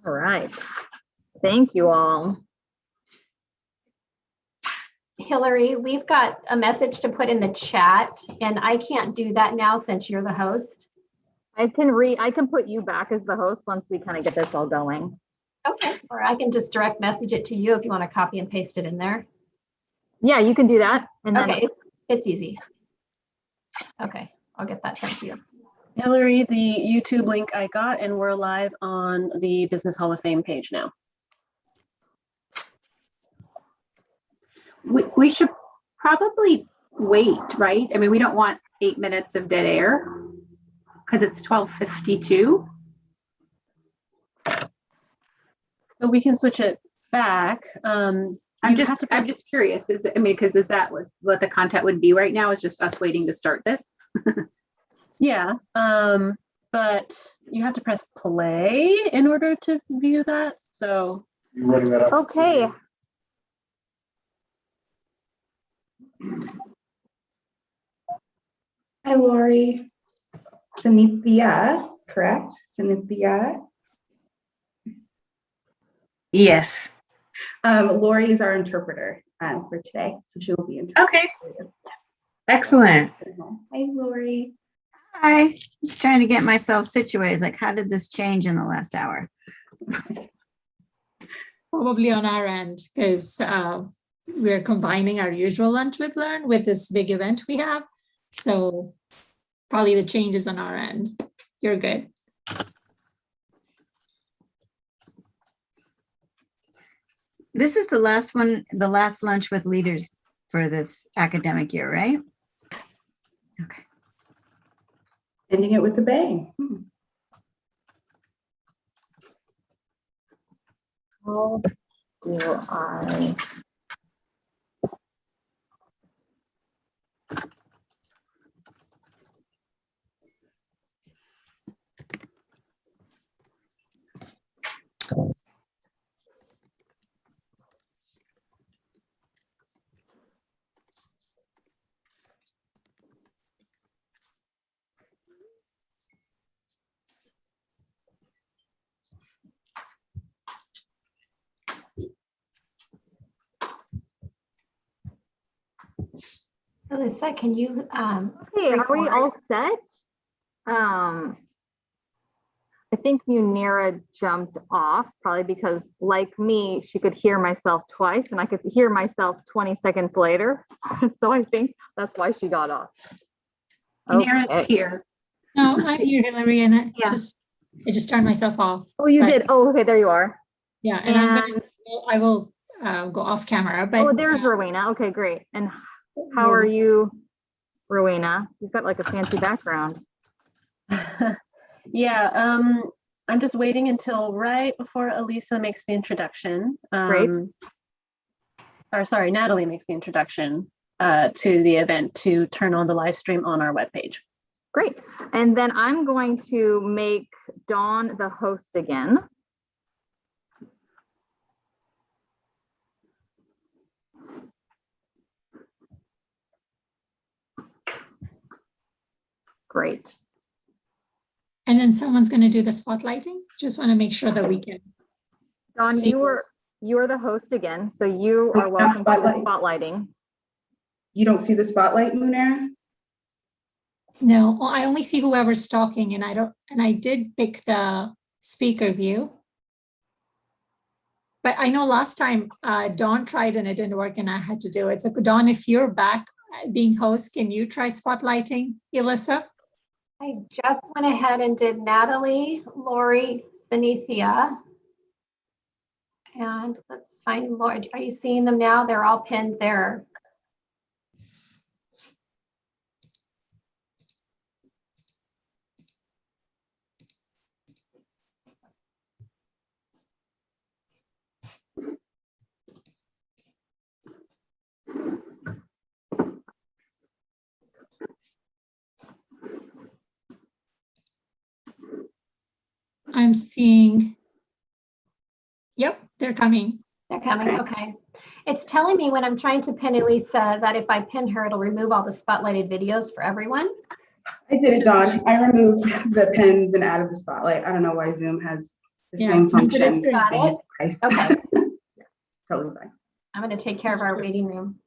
All right. Thank you all. Hillary, we've got a message to put in the chat, and I can't do that now since you're the host. I can put you back as the host once we kind of get this all going. Okay, or I can just direct message it to you if you want to copy and paste it in there. Yeah, you can do that. And then Okay, it's easy. Okay, I'll get that sent to you. Hillary, the YouTube link I got, and we're live on the Business Hall of Fame page now. We should probably wait, right? I mean, we don't want 8 minutes of dead air because it's 12:52. So we can switch it back. I'm just curious. Because is that what the content would be right now? Is just us waiting to start this? Yeah, but you have to press play in order to view that. So You running that up? okay. Hi, Lori. Cynethia, correct? Cynethia. Yes. Lori is our interpreter for today, so she will be interpreting. Okay. Yes. Excellent. Hi, Lori. Hi, just trying to get myself situated. Like, how did this change in the last hour? Probably on our end, because we're combining our usual lunch with Learn with this big event we have. So probably the changes on our end. You're good. This is the last one, the last lunch with leaders for this academic year, right? Okay. Ending it with a bang. How do I? Alyssa, can you Okay, are we all set? I think Munira jumped off, probably because, like me, she could hear myself twice and I could hear myself 20 seconds later. So I think that's why she got off. Nara's here. No, I'm here, Hillary, and I Yeah. just turned myself off. Oh, you But, did? Oh, okay, there you are. Yeah, and I will go off camera. But Oh, there's Rowena. Okay, great. And how are you, Rowena? You've got like a fancy background. yeah, I'm just waiting until right before Elisa makes the introduction. Great. Or sorry, Natalie makes the introduction to the event to turn on the live stream on our webpage. Great. And then I'm going to make Dawn the host again. Great. And then someone's going to do the spotlighting. Just want to make sure that we can. Dawn, See- you are the host again, so you are welcome to the spotlighting. You don't see the spotlight, Munera? No, well, I only see whoever's talking, and I did pick the speaker view. But I know last time Dawn tried and it didn't work and I had to do it. So Dawn, if you're back being host, can you try spotlighting Elissa? I just went ahead and did Natalie, Lori, Cynethia. And let's find Lori. Are you seeing them now? They're all pinned there. I'm seeing, yep, they're coming. They're coming, okay. It's telling me when I'm trying to pin Elisa that if I pin her, it'll remove all the spotlighted videos for everyone. I did it, Dawn. I removed the pins and added the spotlight. I don't know why Zoom has The Yeah, same you did it function. too. Got it? Twice. Okay. Totally fine. I'm going to take care of our waiting room.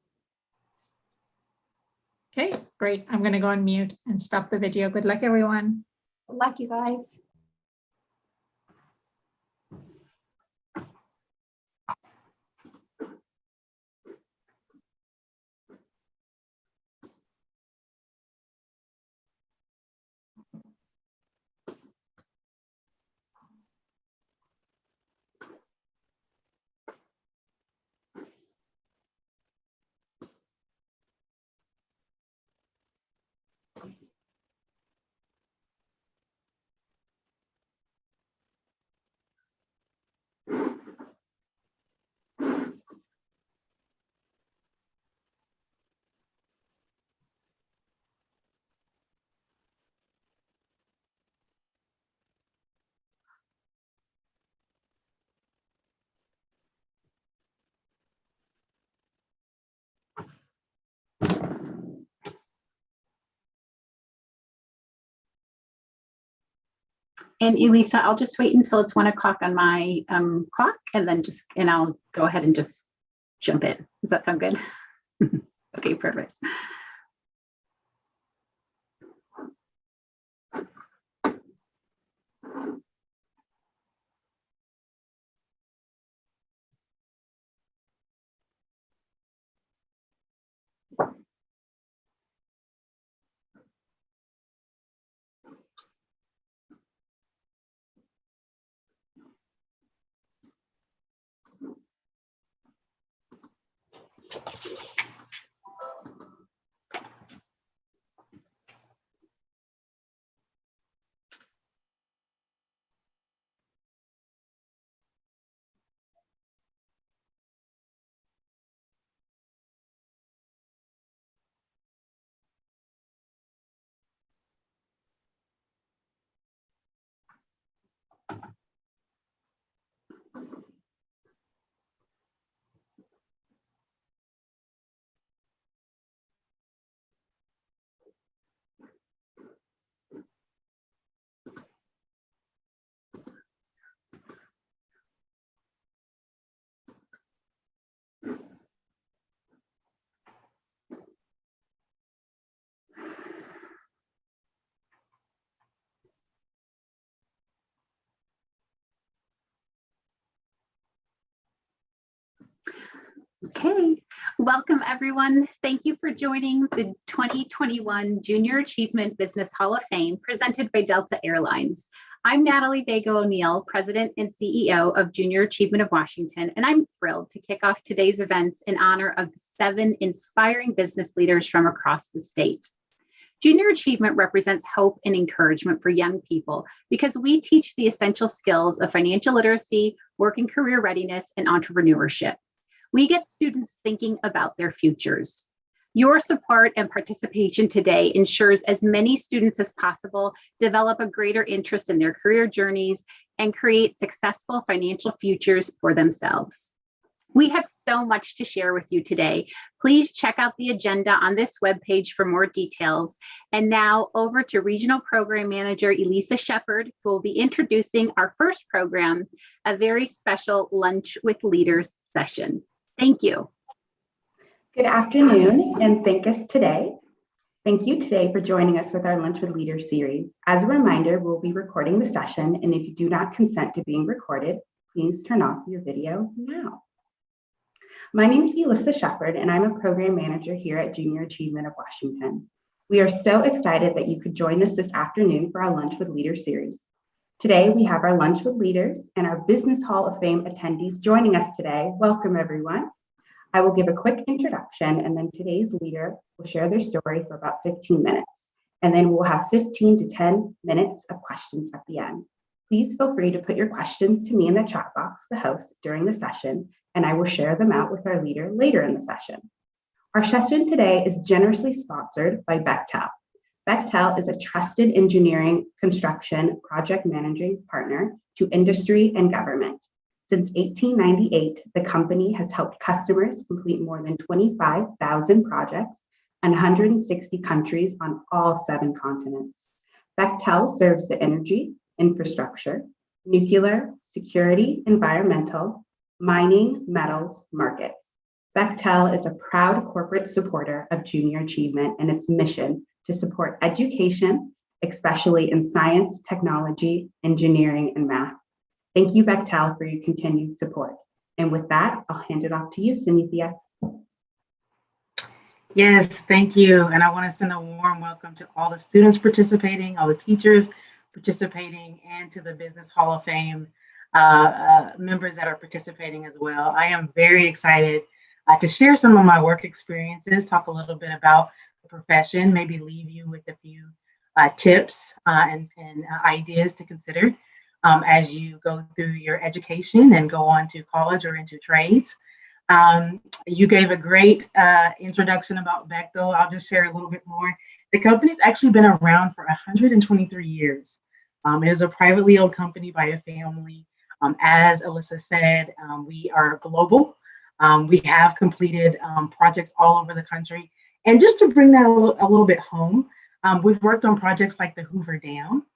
Okay, great. I'm going to go on mute and stop the video. Good luck, everyone. Good luck, you guys. And Elisa, I'll just wait until it's 1 o'clock on my clock and then I'll go ahead and just jump in. Does that sound good? Okay, perfect. Okay, welcome everyone. Thank you for joining the 2021 Junior Achievement Business Hall of Fame presented by Delta Airlines. I'm Natalie Vega O'Neill, President and CEO of Junior Achievement of Washington, and I'm thrilled to kick off today's events in honor of 7 inspiring business leaders from across the state. Junior Achievement represents hope and encouragement for young people because we teach the essential skills of financial literacy, work and career readiness, and entrepreneurship. We get students thinking about their futures. Your support and participation today ensures as many students as possible develop a greater interest in their career journeys and create successful financial futures for themselves. We have so much to share with you today. Please check out the agenda on this webpage for more details. And now over to Regional Program Manager Elisa Shepard, who will be introducing our first program, a very special Lunch with Leaders session. Thank you. Good afternoon, and thank you today for joining us with our Lunch with Leaders series. As a reminder, we'll be recording the session, and if you do not consent to being recorded, please turn off your video now. My name is Elisa Shepard, and I'm a program manager here at Junior Achievement of Washington. We are so excited that you could join us this afternoon for our Lunch with Leaders series. Today, we have our Lunch with Leaders and our Business Hall of Fame attendees joining us today. Welcome, everyone. I will give a quick introduction, and then today's leader will share their story for about 15 minutes. And then we'll have 15 to 10 minutes of questions at the end. Please feel free to put your questions to me in the chat box, the host, during the session, and I will share them out with our leader later in the session. Our session today is generously sponsored by Bechtel. Bechtel is a trusted engineering, construction, project managing partner to industry and government. Since 1898, the company has helped customers complete more than 25,000 projects in 160 countries on all 7 continents. Bechtel serves the energy, infrastructure, nuclear, security, environmental, mining, metals, markets. Bechtel is a proud corporate supporter of junior achievement and its mission to support education, especially in science, technology, engineering, and math. Thank you, Bechtel, for your continued support. And with that, I'll hand it off to you, Cynethia. Yes, thank you. And I want to send a warm welcome to all the students participating, all the teachers participating, and to the Business Hall of Fame members that are participating as well. I am very excited to share some of my work experiences, talk a little bit about the profession, maybe leave you with a few tips and ideas to consider as you go through your education and go on to college or into trades. You gave a great introduction about Bechtel. I'll just share a little bit more. The company's actually been around for 123 years. It is a privately owned company by a family. As Alyssa said, we are global. We have completed projects all over the country. And just to bring that a little bit home, we've worked on projects like the Hoover Dam.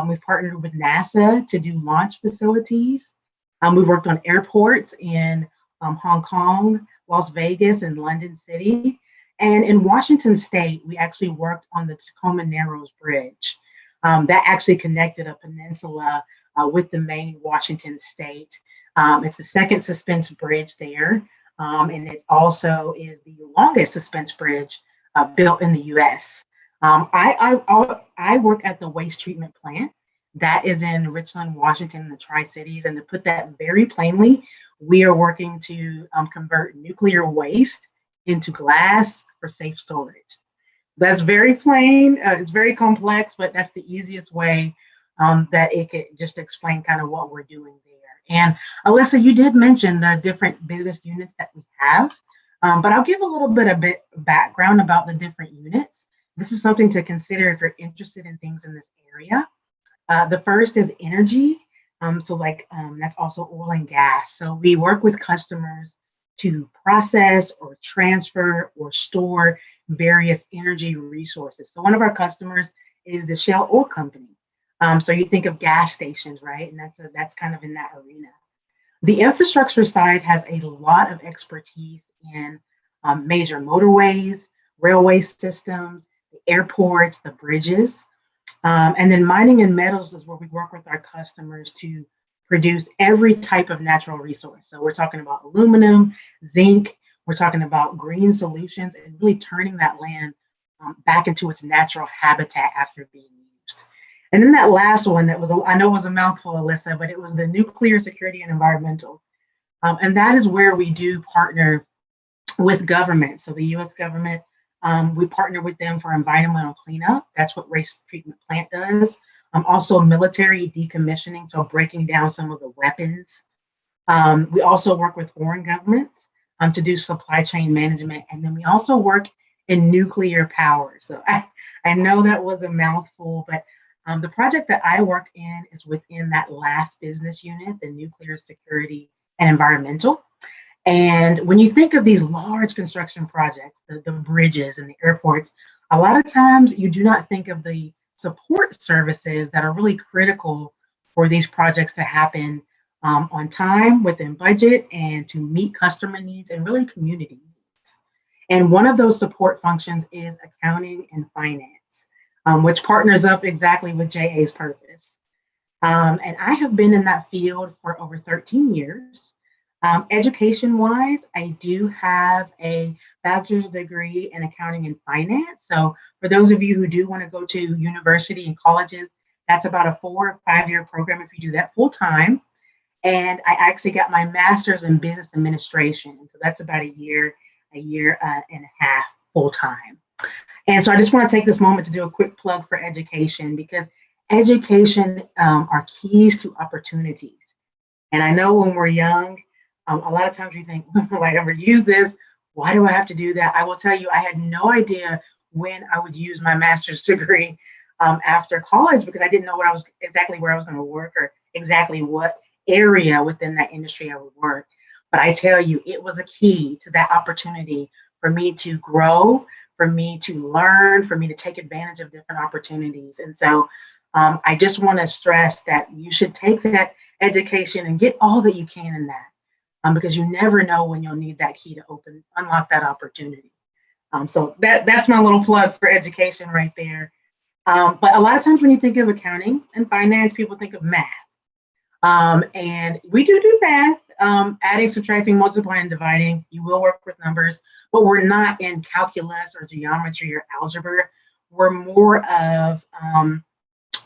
We've partnered with NASA to do launch facilities. We've worked on airports in Hong Kong, Las Vegas, and London City. And in Washington State, we actually worked on the Tacoma Narrows Bridge. That actually connected a peninsula with the main Washington State. It's the second suspense bridge there. And it also is the longest suspense bridge built in the US. I work at the waste treatment plant that is in Richland, Washington, the Tri-Cities. And to put that very plainly, we are working to convert nuclear waste into glass for safe storage. That's very plain. It's very complex, but that's the easiest way that it could just explain kind of what we're doing there. And Alyssa, you did mention the different business units that we have, but I'll give a little bit of background about the different units. This is something to consider if you're interested in things in this area. The first is energy. That's also oil and gas. So we work with customers to process or transfer or store various energy resources. So one of our customers is the Shell Oil Company. So you think of gas stations, right? And that's kind of in that arena. The infrastructure side has a lot of expertise in major motorways, railway systems, the airports, the bridges. And then mining and metals is where we work with our customers to produce every type of natural resource. So we're talking about aluminum, zinc, we're talking about green solutions and really turning that land back into its natural habitat after being used. And then that last one that was, I know it was a mouthful, Alyssa, but it was the nuclear security and environmental. And that is where we do partner with government. So the US government, we partner with them for environmental cleanup. That's what waste treatment plant does. Also military decommissioning, so breaking down some of the weapons. We also work with foreign governments to do supply chain management. And then we also work in nuclear power. So I know that was a mouthful, but the project that I work in is within that last business unit, the nuclear security and environmental. And when you think of these large construction projects, the bridges and the airports, a lot of times you do not think of the support services that are really critical for these projects to happen on time, within budget, and to meet customer needs and really community needs. And one of those support functions is accounting and finance, which partners up exactly with JA's purpose. And I have been in that field for over 13 years. Education-wise, I do have a bachelor's degree in accounting and finance. So for those of you who do want to go to university and colleges, that's about a 4 or 5 year program if you do that full time. And I actually got my master's in business administration. So that's about a year and a half full time. And so I just want to take this moment to do a quick plug for education, because education are keys to opportunities. And I know when we're young, a lot of times we think, will I ever use this? Why do I have to do that? I will tell you, I had no idea when I would use my master's degree after college, because I didn't know exactly where I was going to work or exactly what area within that industry I would work. But I tell you, it was a key to that opportunity for me to grow, for me to learn, for me to take advantage of different opportunities. And so I just want to stress that you should take that education and get all that you can in that, because you never know when you'll need that key to unlock that opportunity. So that's my little plug for education right there. But a lot of times when you think of accounting and finance, people think of math. And we do math, adding, subtracting, multiplying, and dividing. You will work with numbers, but we're not in calculus or geometry or algebra. We're more of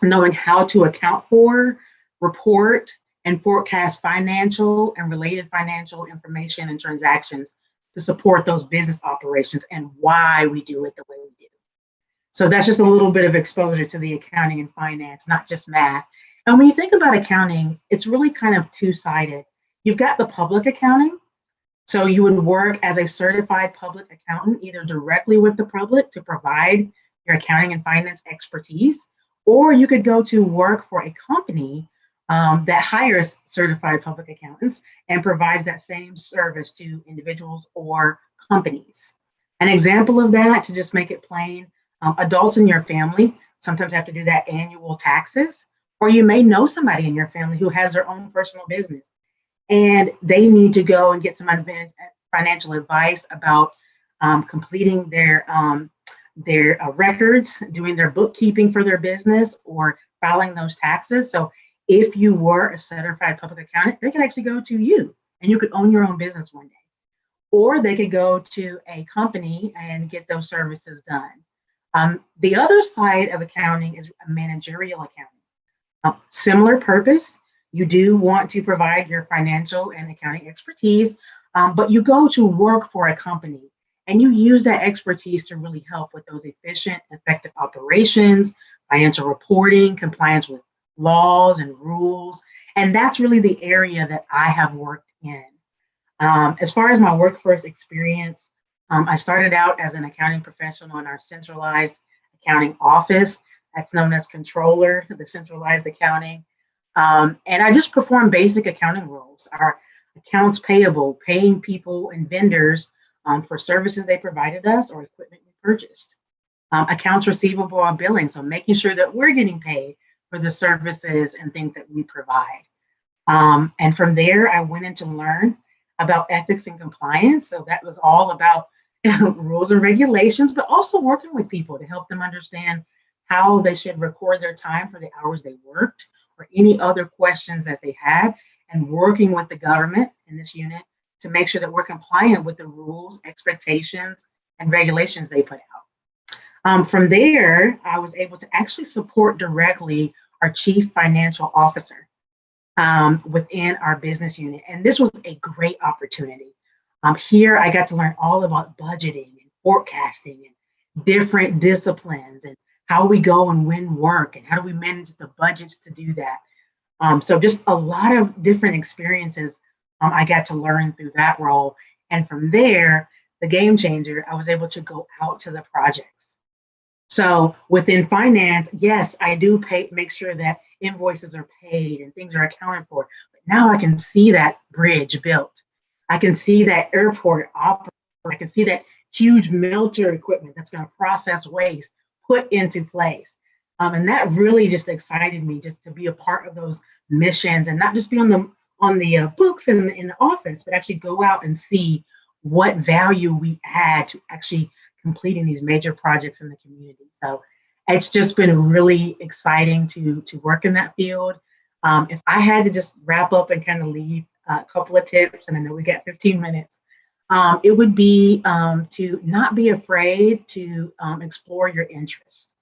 knowing how to account for, report, and forecast financial and related financial information and transactions to support those business operations and why we do it the way we do. So that's just a little bit of exposure to the accounting and finance, not just math. And when you think about accounting, it's really kind of two-sided. You've got the public accounting. So you would work as a certified public accountant, either directly with the public to provide your accounting and finance expertise, or you could go to work for a company that hires certified public accountants and provides that same service to individuals or companies. An example of that, to just make it plain, adults in your family sometimes have to do that annual taxes, or you may know somebody in your family who has their own personal business and they need to go and get some financial advice about completing their records, doing their bookkeeping for their business, or filing those taxes. So if you were a certified public accountant, they could actually go to you and you could own your own business one day. Or they could go to a company and get those services done. The other side of accounting is managerial accounting. Similar purpose. You do want to provide your financial and accounting expertise, but you go to work for a company and you use that expertise to really help with those efficient, effective operations, financial reporting, compliance with laws and rules. And that's really the area that I have worked in. As far as my workforce experience, I started out as an accounting professional in our centralized accounting office. That's known as controller, the centralized accounting. And I just performed basic accounting roles, our accounts payable, paying people and vendors for services they provided us or equipment we purchased. Accounts receivable or billing, so making sure that we're getting paid for the services and things that we provide. And from there, I went in to learn about ethics and compliance. So that was all about rules and regulations, but also working with people to help them understand how they should record their time for the hours they worked or any other questions that they had, and working with the government in this unit to make sure that we're compliant with the rules, expectations, and regulations they put out. From there, I was able to actually support directly our chief financial officer within our business unit. And this was a great opportunity. Here, I got to learn all about budgeting and forecasting and different disciplines and how we go and win work and how do we manage the budgets to do that. So just a lot of different experiences I got to learn through that role. And from there, the game changer, I was able to go out to the projects. So within finance, yes, I do make sure that invoices are paid and things are accounted for. But now I can see that bridge built. I can see that airport operate. I can see that huge melter equipment that's going to process waste put into place. And that really just excited me just to be a part of those missions and not just be on the books in the office, but actually go out and see what value we add to actually completing these major projects in the community. So it's just been really exciting to work in that field. If I had to just wrap up and kind of leave a couple of tips, and I know we got 15 minutes, it would be to not be afraid to explore your interests.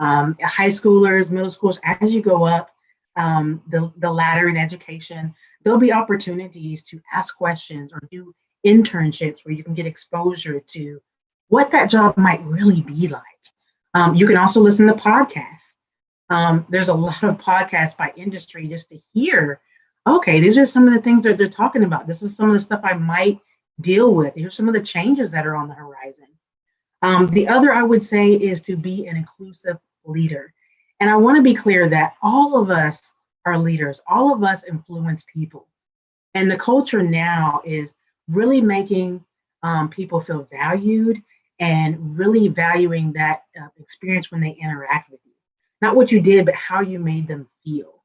High schoolers, middle schoolers, as you go up the ladder in education, there'll be opportunities to ask questions or do internships where you can get exposure to what that job might really be like. You can also listen to podcasts. There's a lot of podcasts by industry just to hear, okay, these are some of the things that they're talking about. This is some of the stuff I might deal with. Here's some of the changes that are on the horizon. The other I would say is to be an inclusive leader. And I want to be clear that all of us are leaders. All of us influence people. And the culture now is really making people feel valued and really valuing that experience when they interact with you. not what you did, but how you made them feel.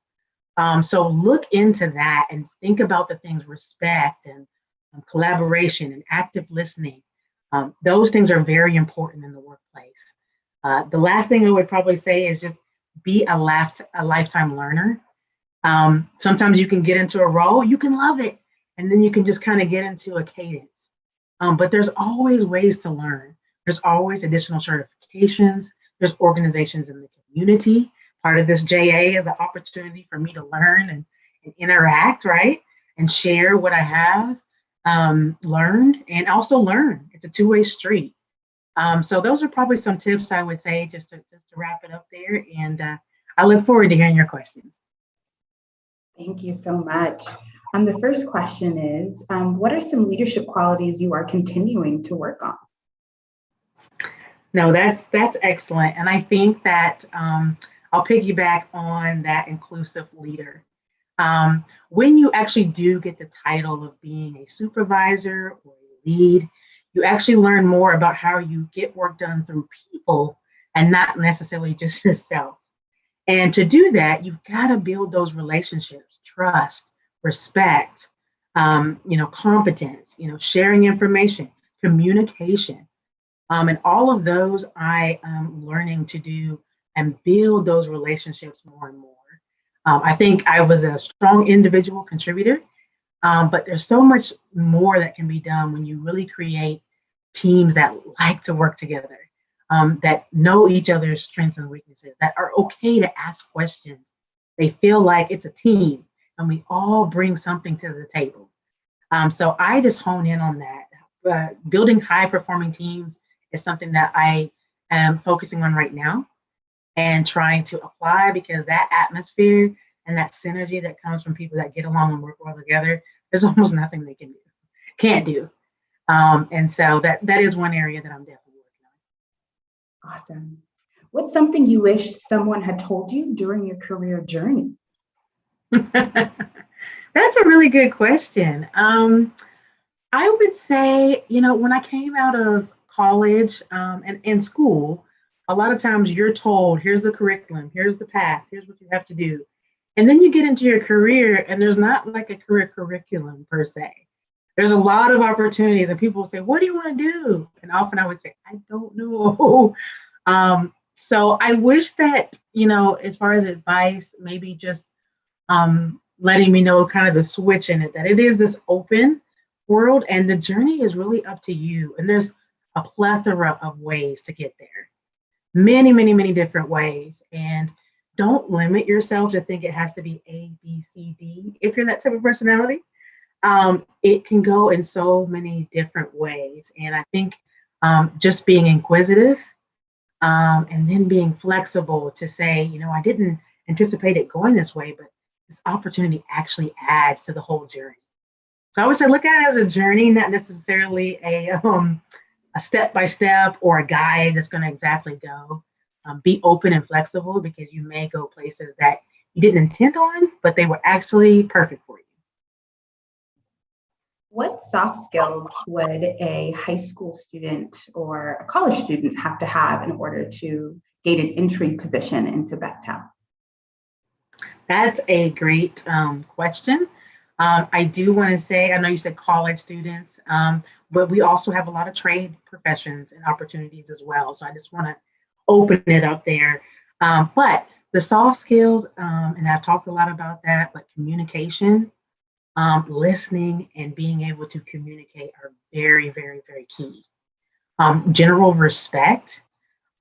So look into that and think about the things respect and collaboration and active listening. Those things are very important in the workplace. The last thing I would probably say is just be a lifetime learner. Sometimes you can get into a role, you can love it, and then you can just kind of get into a cadence. But there's always ways to learn. There's always additional certifications. There's organizations in the community. Part of this JA is an opportunity for me to learn and interact, right? And share what I have learned and also learn. It's a two-way street. So those are probably some tips I would say just to wrap it up there. And I look forward to hearing your questions. Thank you so much. The first question is, what are some leadership qualities you are continuing to work on? No, that's excellent. And I think that I'll piggyback on that inclusive leader. When you actually do get the title of being a supervisor or a lead, you actually learn more about how you get work done through people and not necessarily just yourself. And to do that, you've got to build those relationships, trust, respect, competence, sharing information, communication. And all of those I am learning to do and build those relationships more and more. I think I was a strong individual contributor, but there's so much more that can be done when you really create teams that like to work together, that know each other's strengths and weaknesses, that are okay to ask questions. They feel like it's a team and we all bring something to the table. So I just hone in on that. Building high performing teams is something that I am focusing on right now and trying to apply, because that atmosphere and that synergy that comes from people that get along and work well together, there's almost nothing they can't do. And so that is one area that I'm definitely working on. Awesome. What's something you wish someone had told you during your career journey? That's a really good question. I would say, when I came out of college and in school, a lot of times you're told, here's the curriculum, here's the path, here's what you have to do. And then you get into your career and there's not like a career curriculum per se. There's a lot of opportunities and people will say, what do you want to do? And often I would say, I don't know. So I wish that, as far as advice, maybe just letting me know kind of the switch in it, that it is this open world and the journey is really up to you. And there's a plethora of ways to get there. Many, many, many different ways. And don't limit yourself to think it has to be A, B, C, D. If you're that type of personality, it can go in so many different ways. And I think just being inquisitive and then being flexible to say, I didn't anticipate it going this way, but this opportunity actually adds to the whole journey. So I would say look at it as a journey, not necessarily a step-by-step or a guide that's going to exactly go. Be open and flexible, because you may go places that you didn't intend on, but they were actually perfect for you. What soft skills would a high school student or a college student have to have in order to gain an entry position into Bechtel? That's a great question. I do want to say, I know you said college students, but we also have a lot of trade professions and opportunities as well. So I just want to open it up there. But the soft skills, and I've talked a lot about that, but communication, listening, and being able to communicate are very, very, very key. General respect,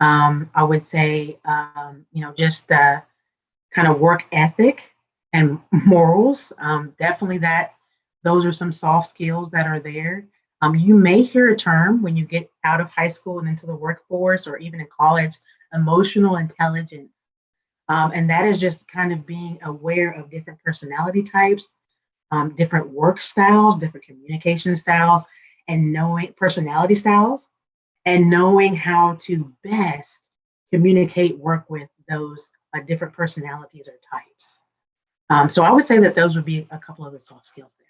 I would say, just the kind of work ethic and morals, definitely those are some soft skills that are there. You may hear a term when you get out of high school and into the workforce or even in college, emotional intelligence. And that is just kind of being aware of different personality types, different work styles, different communication styles, and knowing personality styles, and knowing how to best communicate, work with those different personalities or types. So I would say that those would be a couple of the soft skills there.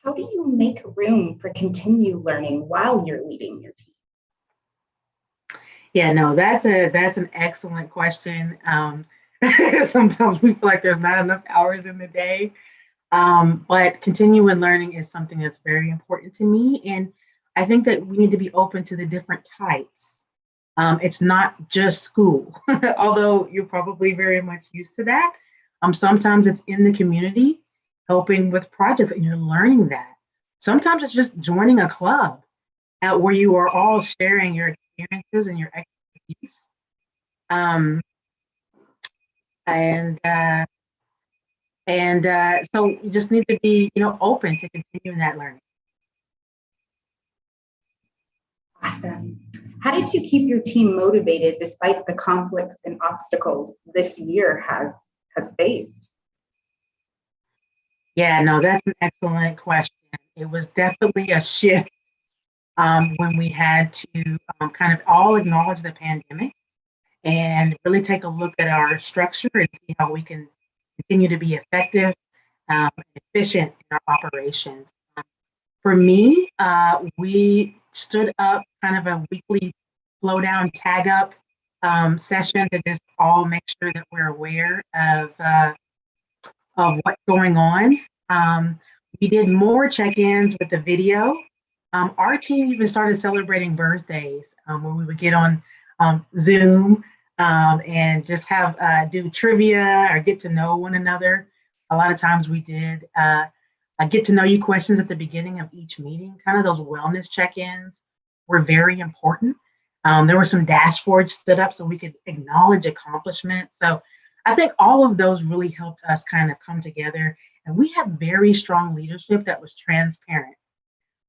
How do you make room for continued learning while you're leading your team? Yeah, no, that's an excellent question. Sometimes we feel like there's not enough hours in the day, but continuing learning is something that's very important to me, and I think that we need to be open to the different types. It's not just school, although you're probably very much used to that. Sometimes it's in the community, helping with projects, and you're learning that. Sometimes it's just joining a club where you are all sharing your experiences and your expertise. Um, and so you just need to be, open to continuing that learning. Awesome. How did you keep your team motivated despite the conflicts and obstacles this year has faced? Yeah, no, that's an excellent question. It was definitely a shift when we had to kind of all acknowledge the pandemic and really take a look at our structure and see how we can continue to be effective and efficient in our operations. For me, we stood up kind of a weekly flow down, tag up session to just all make sure that we're aware of what's going on. We did more check-ins with the video. Our team even started celebrating birthdays where we would get on Zoom and just have do trivia or get to know one another. A lot of times we did get to know you questions at the beginning of each meeting. Kind of those wellness check-ins were very important. There were some dashboards stood up so we could acknowledge accomplishments. So I think all of those really helped us kind of come together. And we had very strong leadership that was transparent.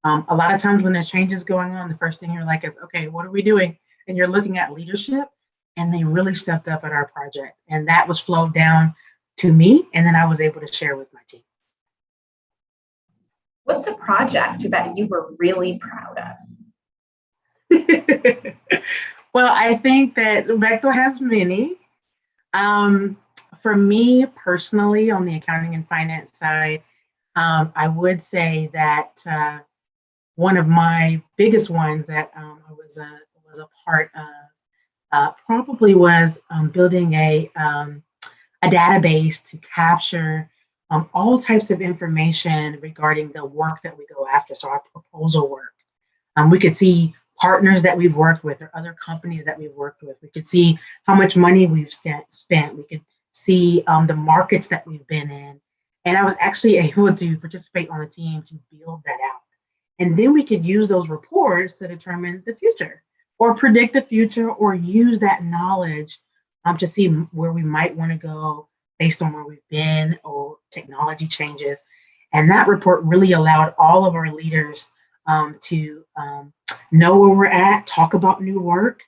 A lot of times when there's changes going on, the first thing you're like is, okay, what are we doing? And you're looking at leadership, and they really stepped up at our project. And that was flowed down to me, and then I was able to share with my team. What's a project that you were really proud of? Well, I think that Vector has many. For me personally, on the accounting and finance side, I would say that one of my biggest ones that I was a part of probably was building a database to capture all types of information regarding the work that we go after. So our proposal work, we could see partners that we've worked with or other companies that we've worked with. We could see how much money we've spent. We could see the markets that we've been in. And I was actually able to participate on the team to build that out. And then we could use those reports to determine the future or predict the future or use that knowledge to see where we might want to go based on where we've been or technology changes. And that report really allowed all of our leaders to know where we're at, talk about new work,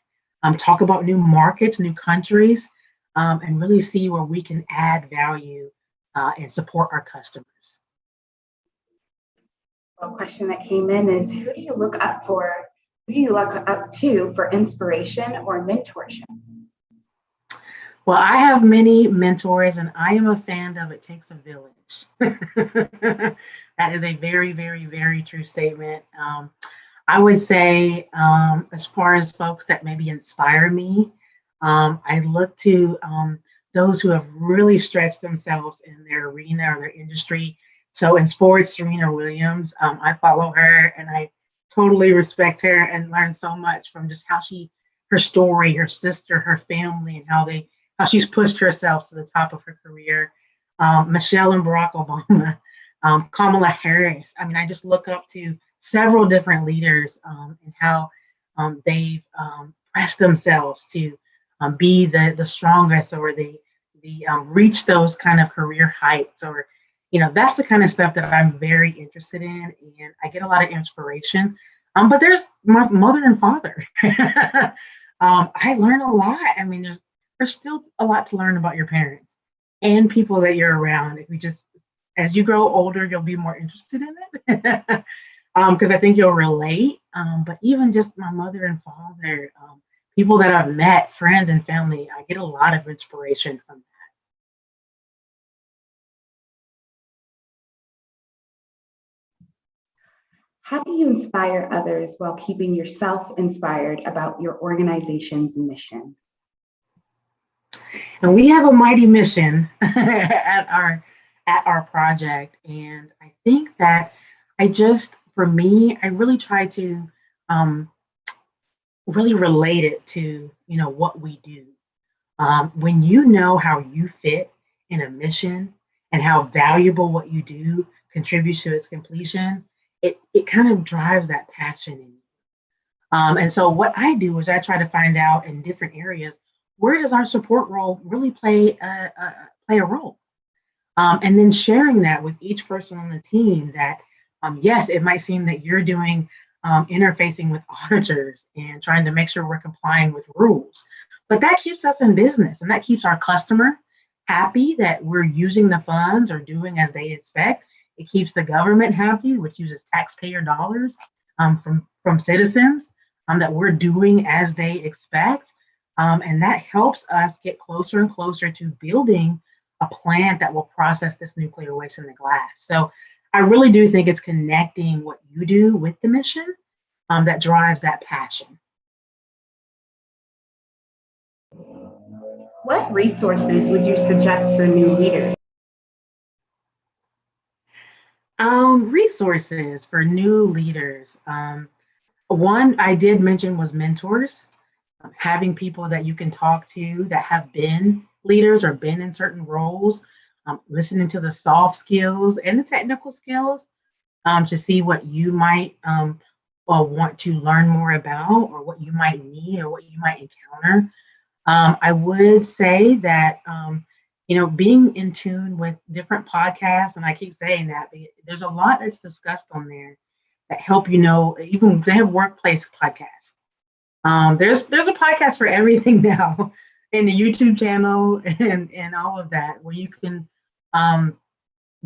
talk about new markets, new countries, and really see where we can add value and support our customers. A question that came in is, who do you look up to for inspiration or mentorship? Well, I have many mentors, and I am a fan of it takes a village. That is a very, very, very true statement. I would say, as far as folks that maybe inspire me, I look to those who have really stretched themselves in their arena or their industry. So in sports, Serena Williams, I follow her and I totally respect her and learn so much from just her story, her sister, her family, and how she's pushed herself to the top of her career. Michelle and Barack Obama, Kamala Harris. I mean, I just look up to several different leaders and how they've pressed themselves to be the strongest or the reach those kind of career heights, or that's the kind of stuff that I'm very interested in, and I get a lot of inspiration. But there's my mother and father. I learn a lot. I mean, there's still a lot to learn about your parents and people that you're around. If you just, as you grow older, you'll be more interested in it. Because I think you'll relate. But even just my mother and father, people that I've met, friends and family, I get a lot of inspiration from that. How do you inspire others while keeping yourself inspired about your organization's mission? And we have a mighty mission at our project. And I think that for me, I really try to really relate it to, what we do. When you know how you fit in a mission and how valuable what you do contributes to its completion, it kind of drives that passion in you. And so what I do is I try to find out in different areas, where does our support role really play a role? And then sharing that with each person on the team that, yes, it might seem that you're doing interfacing with auditors and trying to make sure we're complying with rules, but that keeps us in business and that keeps our customer happy that we're using the funds or doing as they expect. It keeps the government happy, which uses taxpayer dollars from citizens, that we're doing as they expect. And that helps us get closer and closer to building a plant that will process this nuclear waste in the glass. So I really do think it's connecting what you do with the mission that drives that passion. What resources would you suggest for new leaders? Resources for new leaders. One I did mention was mentors. Having people that you can talk to that have been leaders or been in certain roles, listening to the soft skills and the technical skills to see what you might want to learn more about or what you might need or what you might encounter. I would say that, being in tune with different podcasts, and I keep saying that, there's a lot that's discussed on there that help even they have workplace podcasts. There's a podcast for everything now in the YouTube channel and all of that, where you can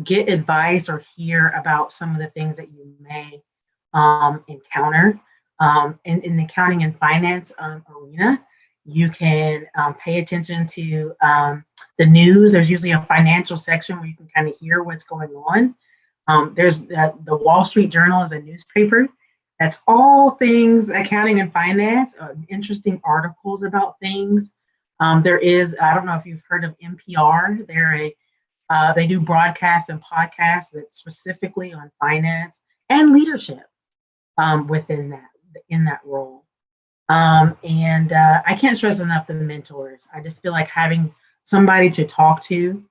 get advice or hear about some of the things that you may encounter in the accounting and finance arena. You can pay attention to the news. There's usually a financial section where you can kind of hear what's going on. There's the Wall Street Journal is a newspaper. That's all things accounting and finance, interesting articles about things. There is, I don't know if you've heard of NPR. They do broadcasts and podcasts that's specifically on finance and leadership in that role. And I can't stress enough the mentors. I just feel like having somebody to talk to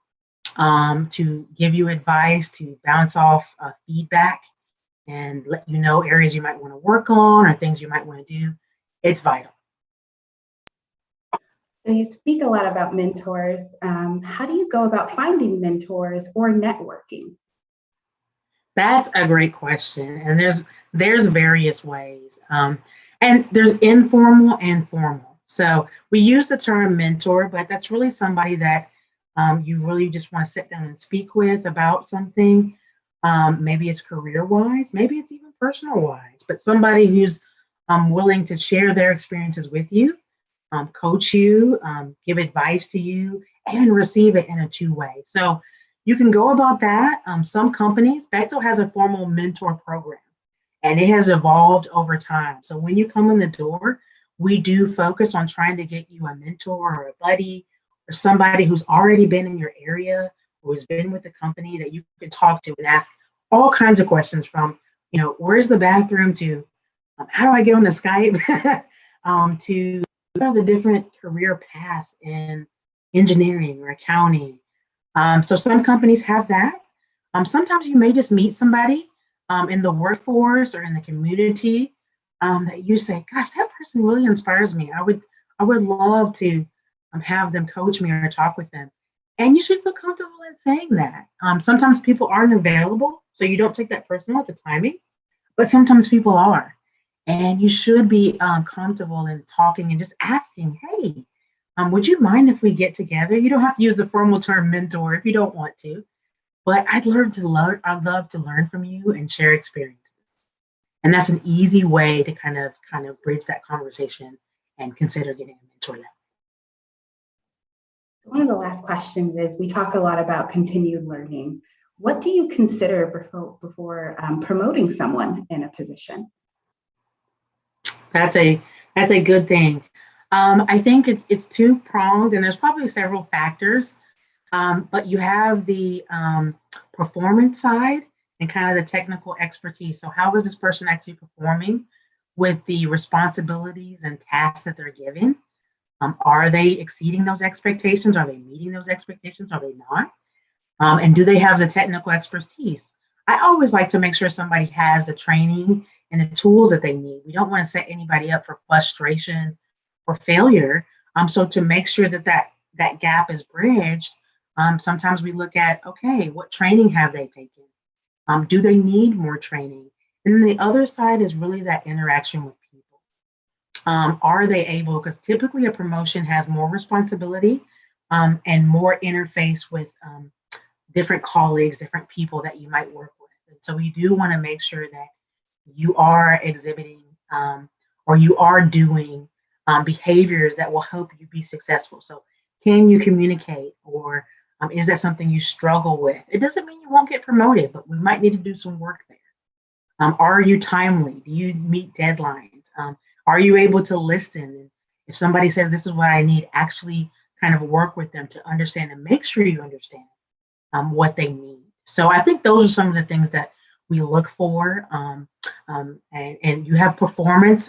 give you advice, to bounce off feedback and let you know areas you might want to work on or things you might want to do, it's vital. So you speak a lot about mentors. How do you go about finding mentors or networking? That's a great question. And there's various ways. And there's informal and formal. So we use the term mentor, but that's really somebody that you really just want to sit down and speak with about something. Maybe it's career-wise, maybe it's even personal-wise, but somebody who's willing to share their experiences with you, coach you, give advice to you, and receive it in a two-way. So you can go about that. Some companies, Bechtel has a formal mentor program, and it has evolved over time. So when you come in the door, we do focus on trying to get you a mentor or a buddy or somebody who's already been in your area, who has been with the company that you can talk to and ask all kinds of questions from, where's the bathroom to how do I get on the Skype to what are the different career paths in engineering or accounting. So some companies have that. Sometimes you may just meet somebody in the workforce or in the community that you say, gosh, that person really inspires me. I would love to have them coach me or talk with them. And you should feel comfortable in saying that. Sometimes people aren't available, so you don't take that personal, it's the timing, but sometimes people are. And you should be comfortable in talking and just asking, hey, would you mind if we get together? You don't have to use the formal term mentor if you don't want to, but I'd love to learn from you and share experiences. And that's an easy way to kind of bridge that conversation and consider getting a mentor that. One of the last questions is, we talk a lot about continued learning. What do you consider before promoting someone in a position? That's a good thing. I think it's two pronged, and there's probably several factors. But you have the performance side and kind of the technical expertise. So how is this person actually performing with the responsibilities and tasks that they're given? Are they exceeding those expectations? Are they meeting those expectations? Are they not? And do they have the technical expertise? I always like to make sure somebody has the training and the tools that they need. We don't want to set anybody up for frustration or failure. So to make sure that gap is bridged, sometimes we look at, okay, what training have they taken? Do they need more training? And then the other side is really that interaction with people. Are they able, because typically a promotion has more responsibility and more interface with different colleagues, different people that you might work with. And so we do want to make sure that you are exhibiting or you are doing behaviors that will help you be successful. So can you communicate, or is that something you struggle with? It doesn't mean you won't get promoted, but we might need to do some work there. Are you timely? Do you meet deadlines? Are you able to listen? If somebody says, this is what I need, actually kind of work with them to understand and make sure you understand what they need. So I think those are some of the things that we look for. And you have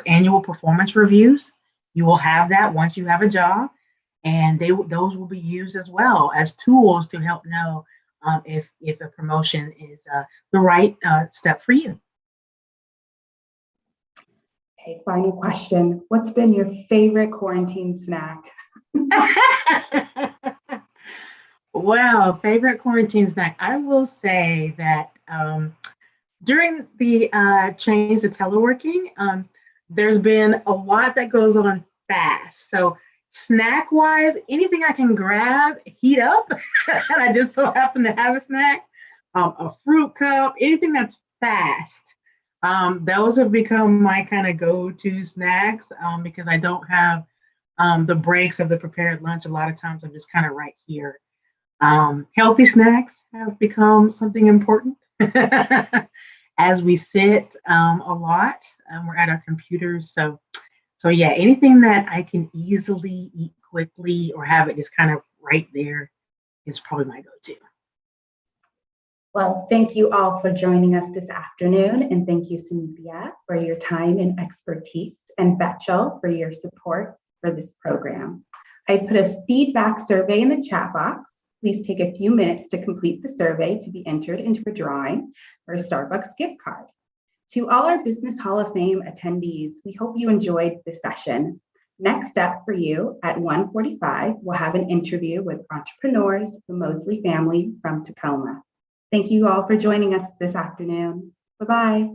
annual performance reviews. You will have that once you have a job, and those will be used as well as tools to help know if a promotion is the right step for you. Okay, final question. What's been your favorite quarantine snack? Well, favorite quarantine snack. I will say that during the change to teleworking, there's been a lot that goes on fast. So snack wise, anything I can grab, heat up, and I just so happen to have a snack, a fruit cup, anything that's fast. Those have become my kind of go-to snacks because I don't have the breaks of the prepared lunch. A lot of times I'm just kind of right here. Healthy snacks have become something important as we sit a lot. We're at our computers. So yeah, anything that I can easily eat quickly or have it just kind of right there is probably my go-to. Well, thank you all for joining us this afternoon. And thank you, Cynethia, for your time and expertise, and Betchel for your support for this program. I put a feedback survey in the chat box. Please take a few minutes to complete the survey to be entered into a drawing for a Starbucks gift card. To all our Business Hall of Fame attendees, we hope you enjoyed this session. Next up for you at 1:45, we'll have an interview with entrepreneurs, the Mosley family from Tacoma. Thank you all for joining us this afternoon. Bye-bye.